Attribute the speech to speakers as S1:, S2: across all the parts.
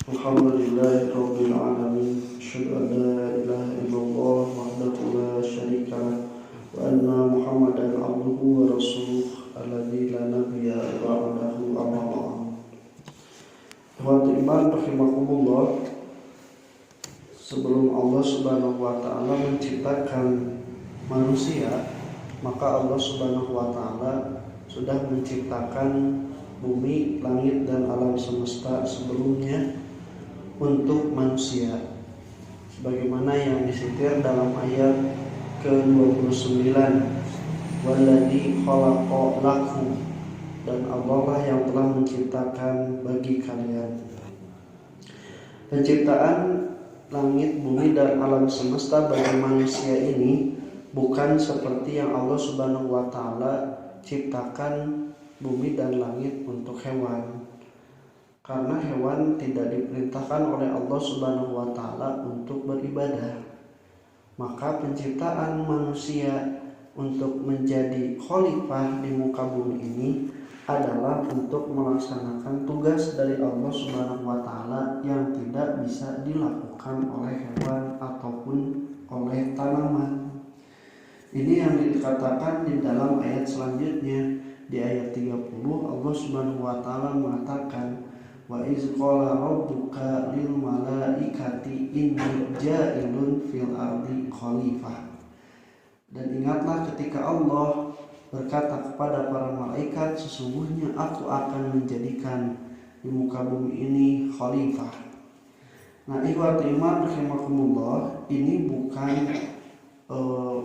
S1: Alhamdulillahirabbil alamin. Asyhadu an la ilaha illallah wahdahu la syarika lah wa anna Muhammadan abduhu wa rasuluh alladzi la nabiyya ba'dahu amma ba'd. Ikhwati iman rahimakumullah. Sebelum Allah Subhanahu wa taala menciptakan manusia, maka Allah Subhanahu wa taala sudah menciptakan bumi, langit dan alam semesta sebelumnya untuk manusia, sebagaimana yang disitir dalam ayat ke-29, walladzi khalaqa lakum, dan Allah lah yang telah menciptakan bagi kalian. Penciptaan langit, bumi dan alam semesta bagi manusia ini bukan seperti yang Allah Subhanahu wa taala ciptakan bumi dan langit untuk hewan. Karena hewan tidak diperintahkan oleh Allah Subhanahu wa taala untuk beribadah. Maka penciptaan manusia untuk menjadi khalifah di muka bumi ini adalah untuk melaksanakan tugas dari Allah Subhanahu wa taala yang tidak bisa dilakukan oleh hewan ataupun oleh tanaman. Ini yang dikatakan di dalam ayat selanjutnya, di ayat 30 Allah Subhanahu wa taala mengatakan, wa iz qala rabbuka lil malaikati inni ja'ilun fil ardi khalifah. Dan ingatlah ketika Allah berkata kepada para malaikat, sesungguhnya aku akan menjadikan di muka bumi ini khalifah. Nah, ikhwati iman rahimakumullah, ini bukan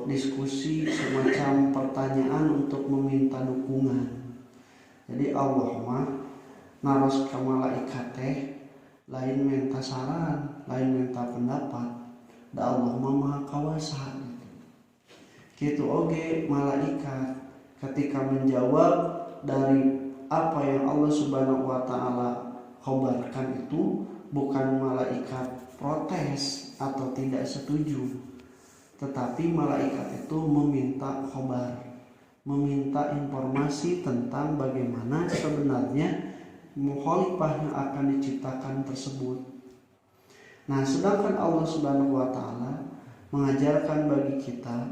S1: diskusi semacam pertanyaan untuk meminta dukungan. Jadi Allah mah naros ka malaikat teh lain minta saran, lain minta pendapat. Da Allah mah maha kawasa. Kitu oge malaikat ketika menjawab dari apa yang Allah Subhanahu wa taala khabarkan itu, bukan malaikat protes atau tidak setuju, tetapi malaikat itu meminta khabar, meminta informasi tentang bagaimana sebenarnya khalifah yang akan diciptakan tersebut. Nah, sedangkan Allah Subhanahu wa taala mengajarkan bagi kita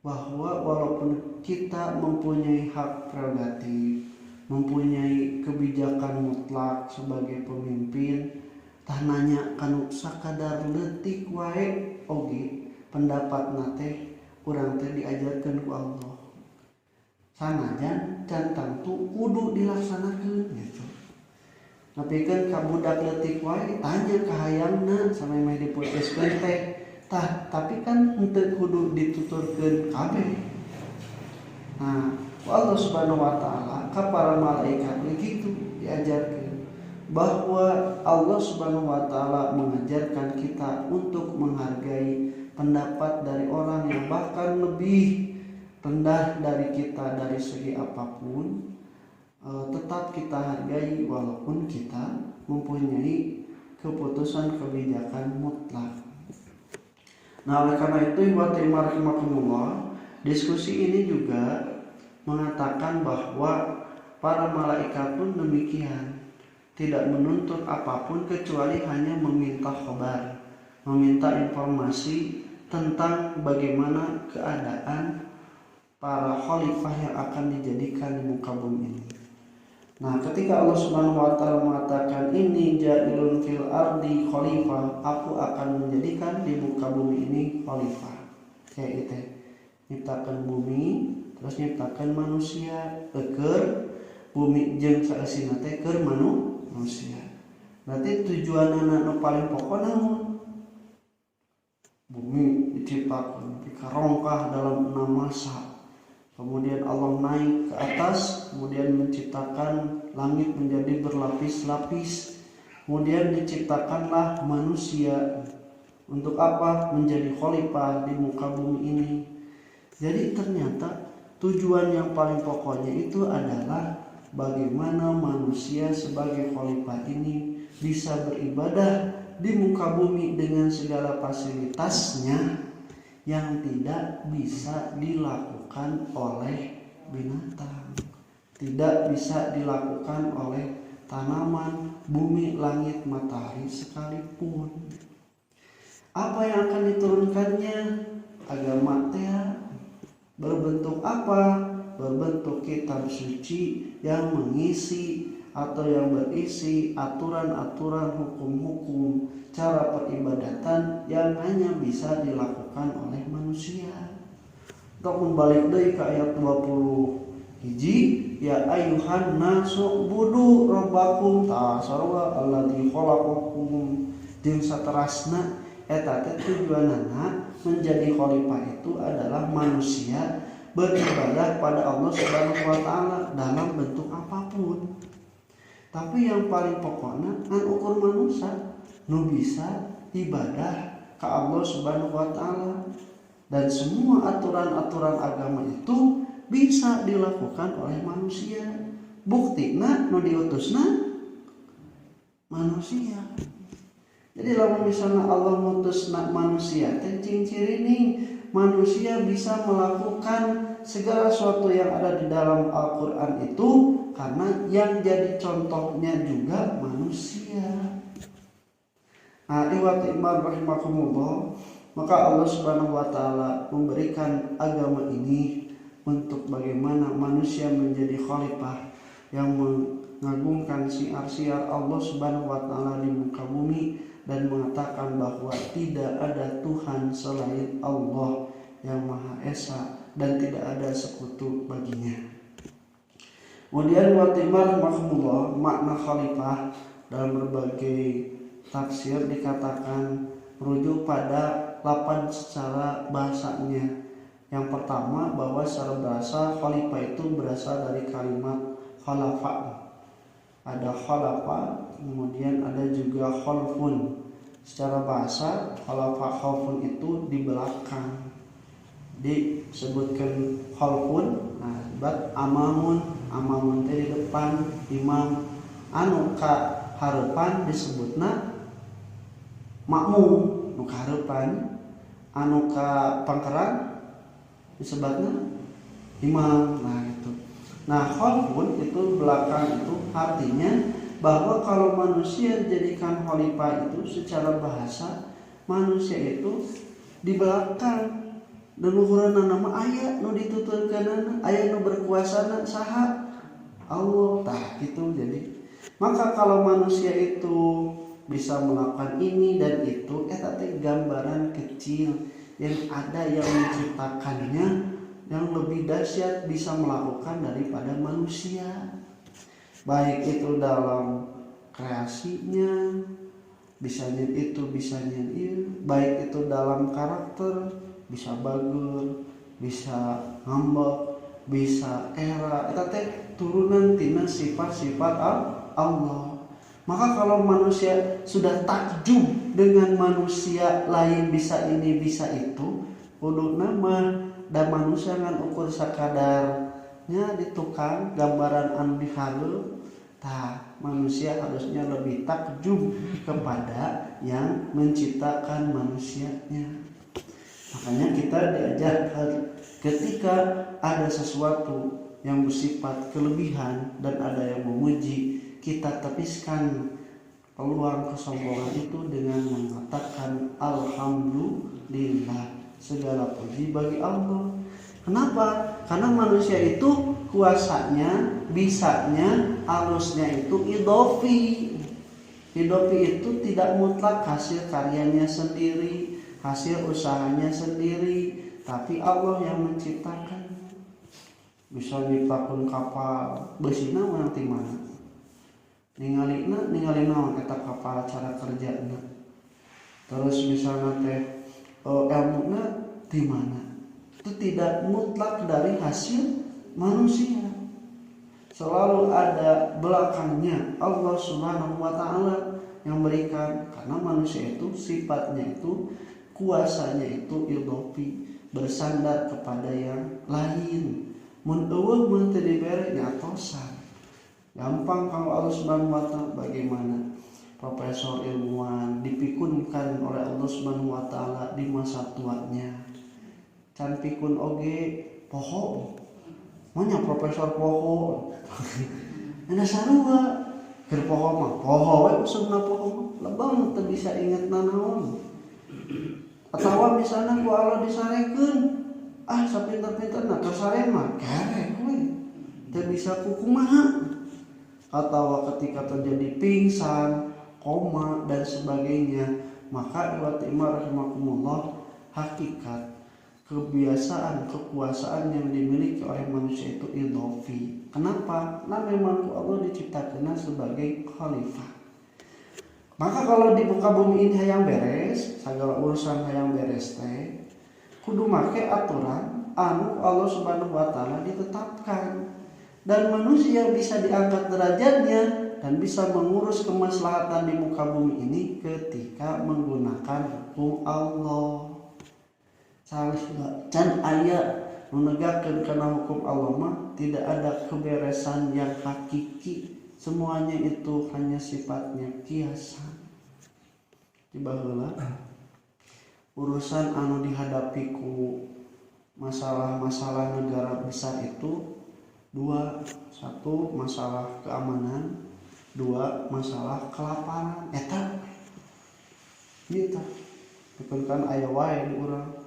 S1: bahwa walaupun kita mempunyai hak prerogatif, mempunyai kebijakan mutlak sebagai pemimpin, tah nanya kanu sakadar leutik wae oge pendapat nate urang teh diajarkeun ku Allah. Sanajan can tentu kudu dilaksanakeun gitu. Napikeun ka budak leutik wae ditanya ka hayangna sampai meh diputuskeun teh. Tah, tapi kan henteu kudu dituturkeun kabeh. Nah, Allah Subhanahu wa taala ka para malaikat begitu diajarkeun bahwa Allah Subhanahu wa taala mengajarkan kita untuk menghargai pendapat dari orang yang bahkan lebih rendah dari kita dari segi apapun, tetap kita hargai walaupun kita mempunyai keputusan kebijakan mutlak. Nah, oleh karena itu ikhwati rahimakumullah, diskusi ini juga mengatakan bahwa para malaikat pun demikian, tidak menuntut apapun kecuali hanya meminta khabar, meminta informasi tentang bagaimana keadaan para khalifah yang akan dijadikan di muka bumi ini. Nah, ketika Allah Subhanahu wa taala mengatakan ini ja'ilun fil ardi khalifah, aku akan menjadikan di muka bumi ini khalifah. Kayak gitu. Nyiptakan bumi, terus nyiptakan manusia, keur bumi jeung saeusina teh keur manusia. Berarti tujuanna nu paling pokok naon? Bumi diciptakan dikarongkah dalam 6 masa. Kemudian Allah naik ke atas, kemudian menciptakan langit menjadi berlapis-lapis. Kemudian diciptakanlah manusia. Untuk apa? Menjadi khalifah di muka bumi ini. Jadi ternyata tujuan yang paling pokoknya itu adalah bagaimana manusia sebagai khalifah ini bisa beribadah di muka bumi dengan segala fasilitasnya yang tidak bisa dilakukan oleh binatang, tidak bisa dilakukan oleh tanaman, bumi, langit, matahari sekalipun. Apa yang akan diturunkannya? Agama teh berbentuk apa? Berbentuk kitab suci yang mengisi atau yang berisi aturan-aturan hukum-hukum cara peribadatan yang hanya bisa dilakukan oleh manusia. Untuk membalik dari ke ayat 20 hiji, ya ayuhan nasu budu rabbakum ta'asarwa alladzi khalaqakum jeung saterasna eta teh tujuanna menjadi khalifah itu adalah manusia beribadah pada Allah Subhanahu wa taala dalam bentuk apapun. Tapi yang paling pokoknya kan ukur manusia nu bisa ibadah ke Allah Subhanahu wa taala, dan semua aturan-aturan agama itu bisa dilakukan oleh manusia. Buktina nu diutusna manusia. Jadi lamun misalnya Allah mutusna manusia teh ciri-ciri manusia bisa melakukan segala sesuatu yang ada di dalam Al-Quran itu karena yang jadi contohnya juga manusia. Nah, ikhwati iman rahimakumullah, maka Allah Subhanahu wa taala memberikan agama ini untuk bagaimana manusia menjadi khalifah yang mengagungkan siar-siar Allah Subhanahu wa taala di muka bumi dan mengatakan bahwa tidak ada Tuhan selain Allah yang Maha Esa dan tidak ada sekutu baginya. Kemudian watimar mahmullah, makna khalifah dalam berbagai tafsir dikatakan merujuk pada 8 secara bahasanya. Yang pertama, bahwa secara bahasa khalifah itu berasal dari kalimat khalafa. Ada khalafa, kemudian ada juga khalfun. Secara bahasa khalafa khalfun itu di belakang. Disebutkan khalfun, nah bat amamun teh di depan, imam anu ka hareupan disebutna makmum, nu ka hareupan, anu ka pangkaran disebutna imam. Nah itu. Nah khalfun itu belakang, itu artinya bahwa kalau manusia dijadikan khalifah itu secara bahasa manusia itu di belakang. Dan luhureunna nama aya nu dituturkeunana, aya nu berkuasana saha? Allah. Tah gitu. Jadi maka kalau manusia itu bisa melakukan ini dan itu, eta teh gambaran kecil yang ada yang menciptakannya yang lebih dahsyat bisa melakukan daripada manusia. Baik itu dalam kreasinya, bisanya itu, bisanya itu, baik itu dalam karakter, bisa bagus, bisa ngambek, bisa era, eta teh turunan tina sifat-sifat Allah. Maka kalau manusia sudah takjub dengan manusia lain bisa ini bisa itu, kudu nama dan manusia ngan ukur sakadarnya di tukang gambaran anu dihalu. Tah, manusia harusnya lebih takjub kepada yang menciptakan manusianya. Makanya kita diajarkan ketika ada sesuatu yang bersifat kelebihan dan ada yang memuji, kita tepiskan peluang kesombongan itu dengan mengatakan alhamdulillah, segala puji bagi Allah. Kenapa? Karena manusia itu kuasanya, bisanya, alusnya itu idofi. Idofi itu tidak mutlak hasil karyanya sendiri, hasil usahanya sendiri, tapi Allah yang menciptakan. Bisa nyiptakeun kapal, beusina urang ti mana? Ningali naon eta kapal cara kerjana. Terus misalnya teh ilmuna di mana? Itu tidak mutlak dari hasil manusia. Selalu ada belakangnya Allah Subhanahu wa taala yang berikan, karena manusia itu sifatnya itu, kuasanya itu idofi, bersandar kepada yang lain. Mun eueuh mah teu dibere nyatosan. Gampang kalau Allah Subhanahu wa taala bagaimana profesor ilmuwan dipikunkan oleh Allah Subhanahu wa taala di masa tuanya. Can pikun oge poho. Manya profesor poho. Ada sarua Keur poho mah poho we usumna poho mah lebang teu bisa inget nanaon. Atawa misalna ku Allah disarekeun sapinter-pinterna kasare mah karek we teu bisa kumaha. Atawa ketika terjadi pingsan, koma dan sebagainya, maka rahimakumullah hakikat kebiasaan kekuasaan yang dimiliki oleh manusia itu idhofi. Kenapa? Nah memang Allah diciptakan sebagai khalifah. Maka kalau di muka bumi ini hayang beres, segala urusan hayang beres teh, kudu make aturan anu Allah Subhanahu wa taala ditetapkan. Dan manusia bisa diangkat derajatnya dan bisa mengurus kemaslahatan di muka bumi ini ketika menggunakan hukum Allah. Can aya menegakkan karena hukum Allah mah tidak ada keberesan yang hakiki, semuanya itu hanya sifatnya kiasan. Tiba heula urusan anu dihadapi ku masalah-masalah negara besar itu dua, satu masalah keamanan, dua masalah kelaparan. Eta gitu kan aya wae di urang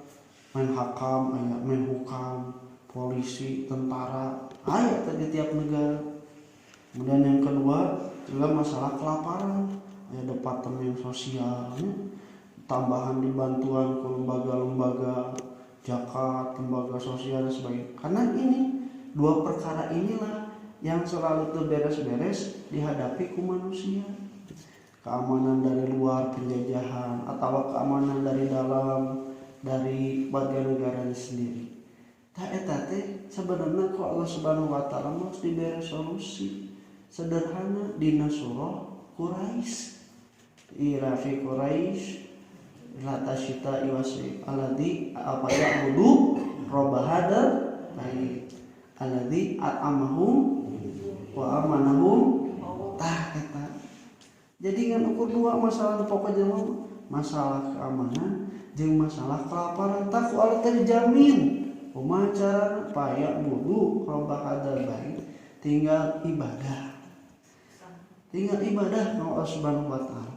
S1: main hakam, aya main hukam, polisi, tentara, aya di tiap negara. Kemudian yang kedua juga masalah kelaparan, aya departemen sosial, tambahan di bantuan ke lembaga-lembaga zakat, lembaga sosial dan sebagainya. Karena ini dua perkara inilah yang selalu terberes-beres dihadapi ku manusia. Keamanan dari luar penjajahan atau keamanan dari dalam dari bagian negara sendiri. Eta teh sebenarnya ku Allah Subhanahu wa taala harus diberi solusi sederhana dina surah Quraisy. Irafi Quraisy la tasyita iwasi alladzi apa ya'budu rabb hadzal bait alladzi at'amahum wa amanahum eta. Jadi kan ukur dua masalah pokoknya masalah keamanan jeung masalah kelaparan tak Allah terjamin. Kumaha carana paya budu rabb hadzal bait tinggal ibadah kepada Allah Subhanahu wa taala.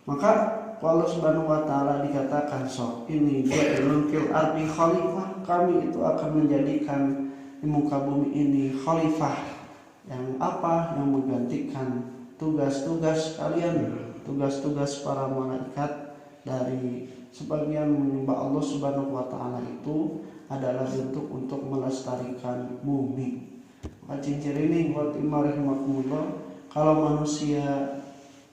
S1: Maka Allah Subhanahu wa taala dikatakan sok ini ja'ilun fil ardi khalifah, kami itu akan menjadikan di muka bumi ini khalifah yang apa, yang menggantikan tugas-tugas kalian, tugas-tugas para malaikat. Dari sebagian menyembah Allah Subhanahu wa taala itu adalah bentuk untuk melestarikan bumi. Maka cincin ini buat rahimakumullah, kalau manusia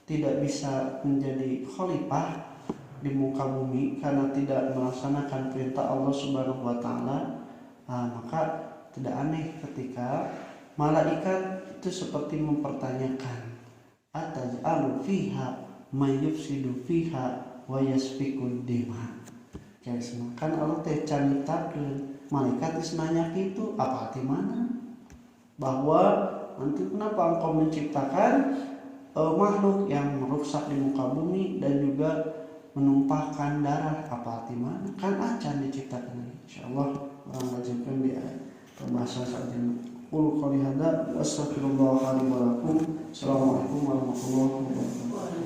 S1: tidak bisa menjadi khalifah di muka bumi karena tidak melaksanakan perintah Allah Subhanahu wa taala, maka tidak aneh ketika malaikat itu seperti mempertanyakan, ataj'alu fiha may yufsidu fiha wa yasfikud dima. Kan Allah teh canitakeun malaikat geus nanya kitu, apa arti mana? Bahwa nanti kenapa engkau menciptakan makhluk yang merusak di muka bumi dan juga menumpahkan darah, apa arti mana? Kan acan diciptakan. Insyaallah orang lanjutkan di pembahasan selanjutnya. Qul qouli hadza wa astaghfirullah li wa lakum. Assalamualaikum warahmatullahi wabarakatuh.